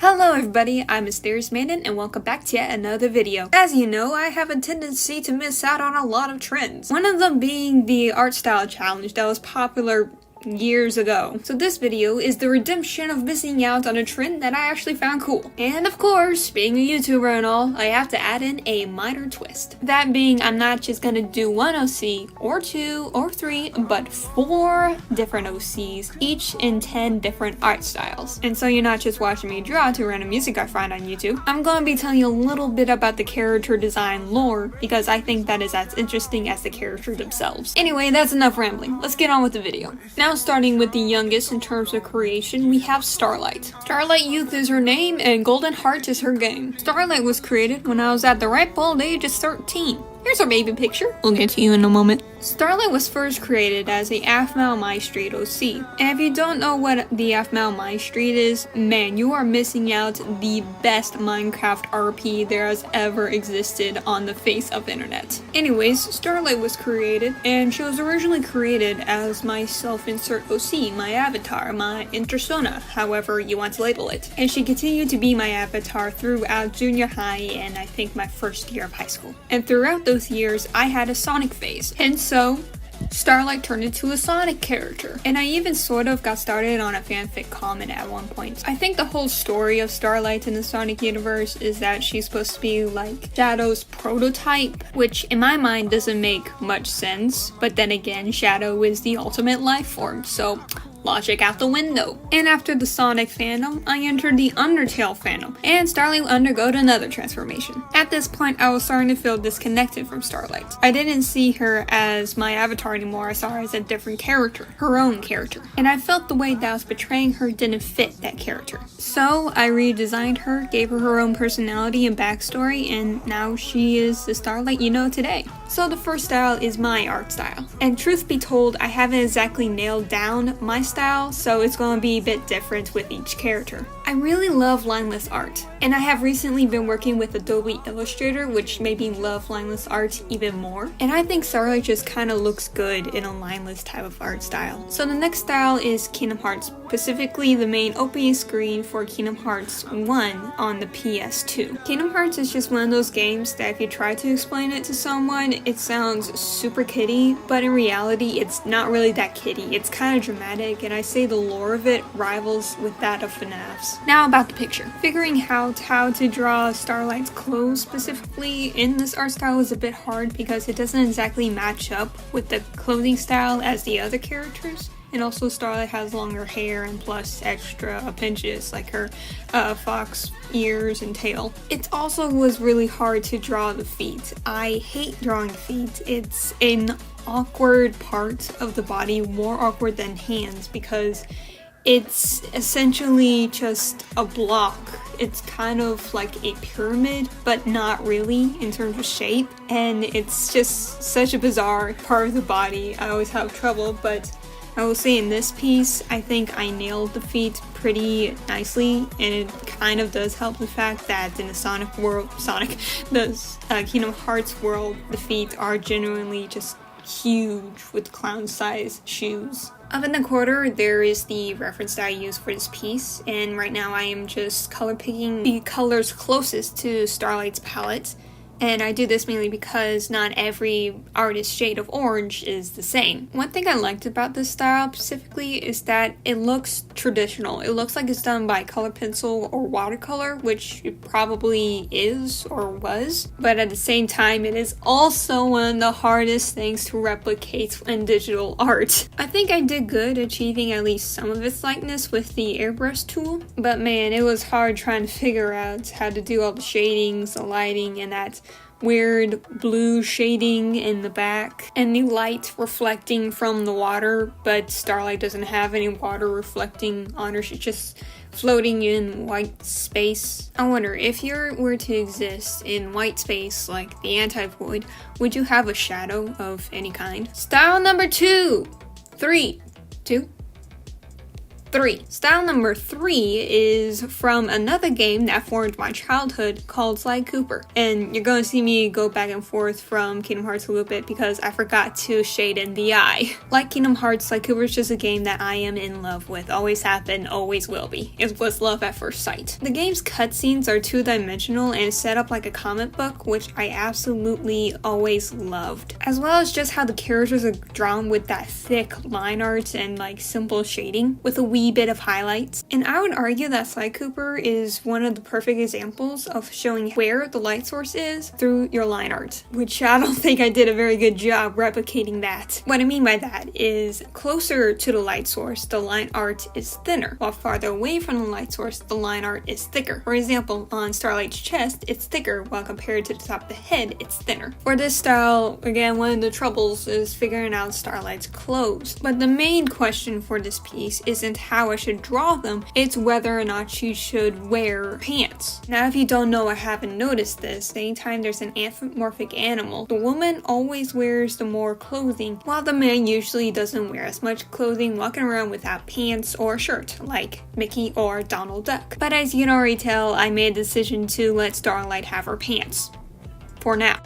Hello everybody, I'm Mysterious Maiden and welcome back to yet another video. As you know, I have a tendency to miss out on a lot of trends. One of them being the art style challenge that was popular years ago. So this video is the redemption of missing out on a trend that I actually found cool. And of course, being a YouTuber and all, I have to add in a minor twist. That being, I'm not just gonna do one OC, or two, or three, but 4 different OCs, each in 10 different art styles. And so you're not just watching me draw to random music I find on YouTube. I'm gonna be telling you a little bit about the character design lore, because I think that is as interesting as the characters themselves. Anyway, that's enough rambling. Let's get on with the video. Now, starting with the youngest in terms of creation, we have Starlight. Starlight Youth is her name and Golden Heart is her game. Starlight was created when I was at the ripe old age of 13. Here's our baby picture. We'll get to you in a moment. Starlight was first created as a Afmal My Street OC. And if you don't know what the Afmal My Street is, man, you are missing out the best Minecraft RP there has ever existed on the face of the internet. Anyways, Starlight was created, and she was originally created as my self-insert OC, my avatar, my intersona, however you want to label it. And she continued to be my avatar throughout junior high and I think my first year of high school. And throughout those years, I had a Sonic phase. And so, Starlight turned into a Sonic character. And I even sort of got started on a fanfic comment at one point. I think the whole story of Starlight in the Sonic universe is that she's supposed to be like Shadow's prototype, which in my mind doesn't make much sense. But then again, Shadow is the ultimate life form, so logic out the window. And after the Sonic fandom, I entered the Undertale fandom, and Starlight underwent another transformation. At this point, I was starting to feel disconnected from Starlight. I didn't see her as my avatar anymore, I saw her as a different character, her own character. And I felt the way that I was portraying her didn't fit that character. So I redesigned her, gave her her own personality and backstory, and now she is the Starlight you know today. So the first style is my art style. And truth be told, I haven't exactly nailed down my style, so it's going to be a bit different with each character. I really love lineless art, and I have recently been working with Adobe Illustrator, which made me love lineless art even more. And I think Starlight just kind of looks good in a lineless type of art style. So the next style is Kingdom Hearts, specifically the main opening screen for Kingdom Hearts 1 on the PS2. Kingdom Hearts is just one of those games that if you try to explain it to someone, it sounds super kiddie, but in reality, it's not really that kiddie. It's kind of dramatic, and I say the lore of it rivals with that of FNAF's. Now about the picture. Figuring out how to draw Starlight's clothes specifically in this art style is a bit hard because it doesn't exactly match up with the clothing style as the other characters. And also Starlight has longer hair and plus extra appendages like her fox ears and tail. It also was really hard to draw the feet. I hate drawing feet. It's an awkward part of the body, more awkward than hands, because it's essentially just a block. It's kind of like a pyramid, but not really in terms of shape. And it's just such a bizarre part of the body. I always have trouble, but I will say in this piece, I think I nailed the feet pretty nicely, and it kind of does help the fact that in the Kingdom Hearts world, the feet are genuinely just huge with clown-sized shoes. Up in the corner, there is the reference that I use for this piece, and right now I am just color picking the colors closest to Starlight's palette. And I do this mainly because not every artist's shade of orange is the same. One thing I liked about this style specifically is that it looks traditional. It looks like it's done by color pencil or watercolor, which it probably is or was. But at the same time, it is also one of the hardest things to replicate in digital art. I think I did good achieving at least some of its likeness with the airbrush tool. But man, it was hard trying to figure out how to do all the shadings, the lighting, and that weird blue shading in the back and the light reflecting from the water, but Starlight doesn't have any water reflecting on her. She's just floating in white space. I wonder, if you were to exist in white space like the anti-void, would you have a shadow of any kind? Style number 2. 3, 2, 3. Style number 3 is from another game that formed my childhood called Sly Cooper. And you're going to see me go back and forth from Kingdom Hearts a little bit because I forgot to shade in the eye. Like Kingdom Hearts, Sly Cooper is just a game that I am in love with. Always have been, always will be. It was love at first sight. The game's cutscenes are two-dimensional and set up like a comic book, which I absolutely always loved. As well as just how the characters are drawn with that thick line art and like simple shading with a wee bit of highlights. And I would argue that Sly Cooper is one of the perfect examples of showing where the light source is through your line art, which I don't think I did a very good job replicating that. What I mean by that is closer to the light source, the line art is thinner, while farther away from the light source, the line art is thicker. For example, on Starlight's chest, it's thicker, while compared to the top of the head, it's thinner. For this style, again, one of the troubles is figuring out Starlight's clothes. But the main question for this piece isn't how I should draw them, it's whether or not she should wear pants. Now, if you don't know or haven't noticed this, anytime there's an anthropomorphic animal, the woman always wears the more clothing, while the man usually doesn't wear as much clothing, walking around without pants or shirt, like Mickey or Donald Duck. But as you can already tell, I made a decision to let Starlight have her pants. For now.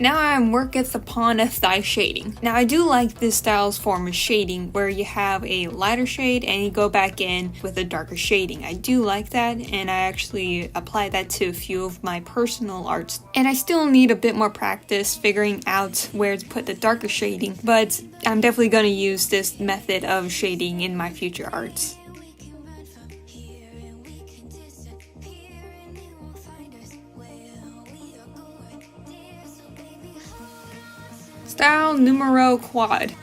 Now I worketh upon a thigh shading. Now I do like this style's form of shading where you have a lighter shade and you go back in with a darker shading. I do like that, and I actually apply that to a few of my personal arts. And I still need a bit more practice figuring out where to put the darker shading, but I'm definitely going to use this method of shading in my future arts. Style numero quad.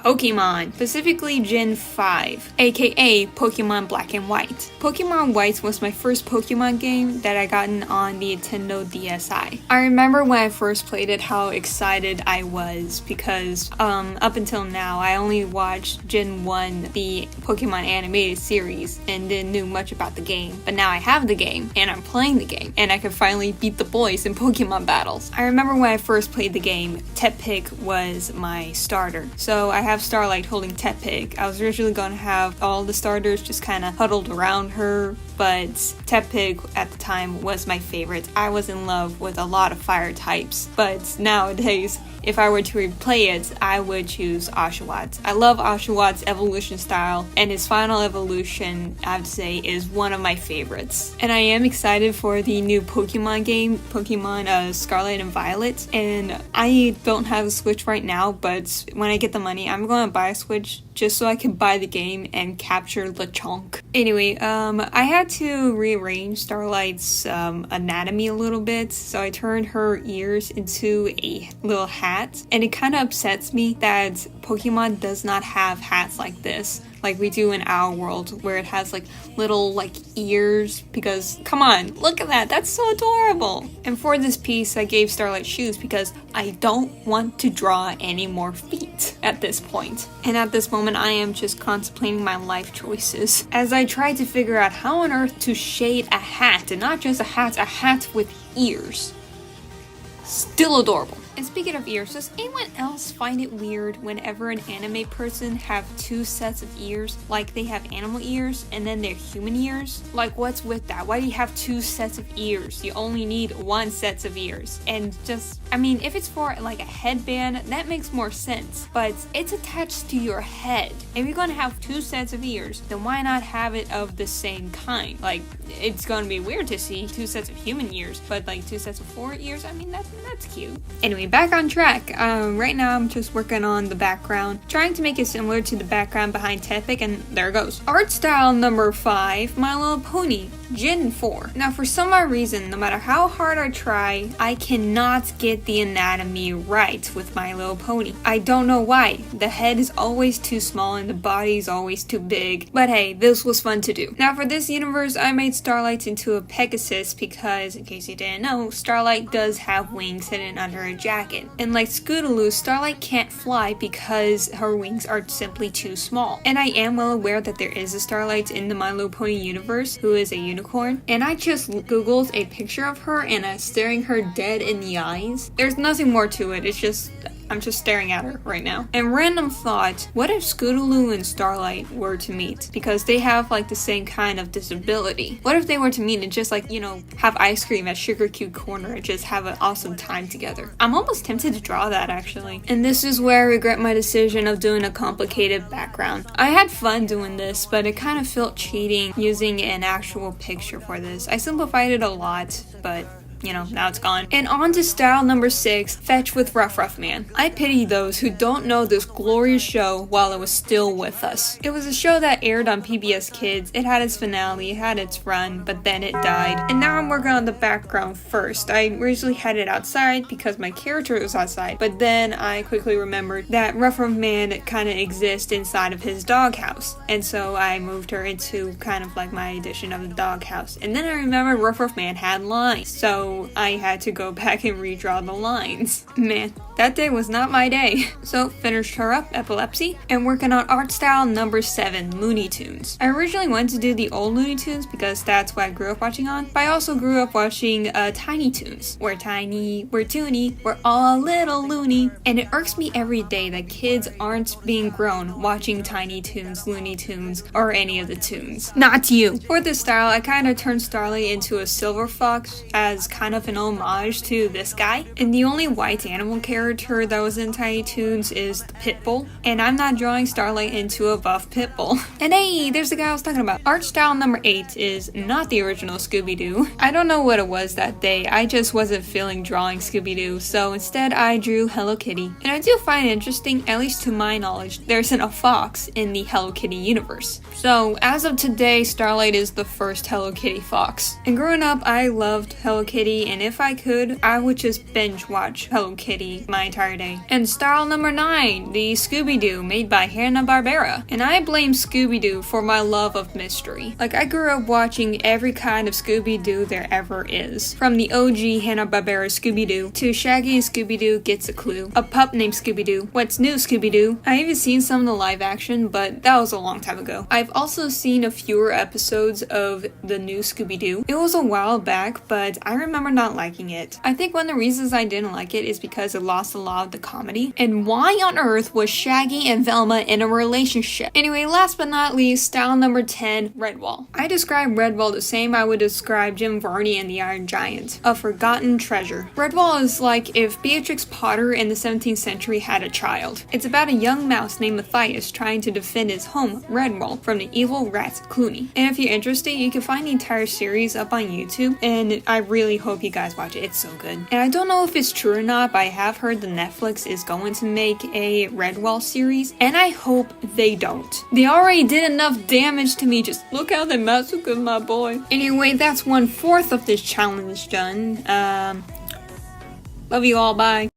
Pokemon, specifically Gen 5, aka Pokemon Black and White. Pokemon White was my first Pokemon game that I gotten on the Nintendo DSi. I remember when I first played it how excited I was because up until now I only watched Gen 1, the Pokemon animated series, and didn't know much about the game. But now I have the game and I'm playing the game and I can finally beat the boys in Pokemon battles. I remember when I first played the game, Tepig was my starter. So I have Starlight holding Tepig. I was originally going to have all the starters just kind of huddled around her, but Tepig at the time was my favorite. I was in love with a lot of fire types, but nowadays, if I were to replay it, I would choose Oshawott. I love Oshawott's evolution style, and his final evolution, I would say, is one of my favorites. And I am excited for the new Pokemon game, Pokemon Scarlet and Violet, and I don't have a Switch right now, but when I get the money, I'm going to buy a Switch just so I can buy the game and capture Lechonk. Anyway, I had to rearrange Starlight's anatomy a little bit, so I turned her ears into a little hat, and it kind of upsets me that Pokemon does not have hats like this, like we do in our world, where it has like little like ears, because come on, look at that, that's so adorable. And for this piece I gave Starlight shoes because I don't want to draw any more feet at this point. And at this moment I am just contemplating my life choices as I try to figure out how on earth to shade a hat, and not just a hat with ears. Still adorable. And speaking of ears, does anyone else find it weird whenever an anime person have two sets of ears? Like they have animal ears and then they're human ears? Like what's with that? Why do you have two sets of ears? You only need one set of ears. And just, I mean, if it's for like a headband, that makes more sense. But it's attached to your head. If you're gonna have two sets of ears, then why not have it of the same kind? Like, it's gonna be weird to see two sets of human ears, but like two sets of four ears, I mean, that's cute. Anyway, back on track. Right now I'm just working on the background, trying to make it similar to the background behind Tepig, and there it goes. Art style number 5, My Little Pony, Gen 4. Now for some odd reason, no matter how hard I try, I cannot get the anatomy right with My Little Pony. I don't know why. The head is always too small and the body is always too big. But hey, this was fun to do. Now for this universe, I made Starlight into a Pegasus because, in case you didn't know, Starlight does have wings hidden under her jacket. And like Scootaloo, Starlight can't fly because her wings are simply too small. And I am well aware that there is a Starlight in the My Little Pony universe who is a unicorn. And I just googled a picture of her and staring her dead in the eyes. There's nothing more to it. It's just I'm just staring at her right now. And random thought, what if Scootaloo and Starlight were to meet? Because they have like the same kind of disability. What if they were to meet and just like, you know, have ice cream at Sugar Cube Corner and just have an awesome time together? I'm almost tempted to draw that actually. And this is where I regret my decision of doing a complicated background. I had fun doing this, but it kind of felt cheating using an actual picture for this. I simplified it a lot, but you know, now it's gone. And on to style number 6, Fetch with Ruff Ruff Man. I pity those who don't know this glorious show while it was still with us. It was a show that aired on PBS Kids. It had its finale, it had its run, but then it died. And now I'm working on the background first. I originally had it outside because my character was outside, but then I quickly remembered that Ruff Ruff Man kind of exists inside of his doghouse. And so I moved her into kind of like my edition of the doghouse. And then I remembered Ruff Ruff Man had lines. So I had to go back and redraw the lines. Man, that day was not my day. So finished her up, Epilepsy, and working on art style number 7, Looney Tunes. I originally wanted to do the old Looney Tunes because that's what I grew up watching on, but I also grew up watching Tiny Toons. We're tiny, we're toony, we're all little loony. And it irks me every day that kids aren't being grown watching Tiny Toons, Looney Tunes, or any of the tunes. Not you! For this style, I kind of turned Starlight into a silver fox as kind of an homage to this guy. And the only white animal character that was in Tiny Toons is the Pitbull. And I'm not drawing Starlight into a buff Pitbull. And hey, there's the guy I was talking about. Art style number 8 is not the original Scooby-Doo. I don't know what it was that day. I just wasn't feeling drawing Scooby-Doo. So instead I drew Hello Kitty. And I do find it interesting, at least to my knowledge, there isn't a fox in the Hello Kitty universe. So as of today, Starlight is the first Hello Kitty fox. And growing up, I loved Hello Kitty, and if I could, I would just binge watch Hello Kitty my entire day. And style number 9, the Scooby-Doo made by Hanna-Barbera. And I blame Scooby-Doo for my love of mystery. Like, I grew up watching every kind of Scooby-Doo there ever is. From the OG Hanna-Barbera Scooby-Doo to Shaggy and Scooby-Doo Gets a Clue, a pup named Scooby-Doo, What's New Scooby-Doo. I even seen some of the live action, but that was a long time ago. I've also seen a fewer episodes of the new Scooby-Doo. It was a while back, but I remember not liking it. I think one of the reasons I didn't like it is because it lost a lot of the comedy. And why on earth was Shaggy and Velma in a relationship? Anyway, last but not least, style number 10, Redwall. I describe Redwall the same I would describe Jim Varney and the Iron Giant, a forgotten treasure. Redwall is like if Beatrix Potter in the 17th century had a child. It's about a young mouse named Matthias trying to defend his home, Redwall, from the evil rat Clooney. And if you're interested, you can find the entire series up on YouTube, and I really hope you guys watch it. It's so good. And I don't know if it's true or not, but I have heard that Netflix is going to make a Redwall series, and I hope they don't. They already did enough damage to me. Just look how they massacred my boy. Anyway, that's 1/4 of this challenge done. Love you all. Bye.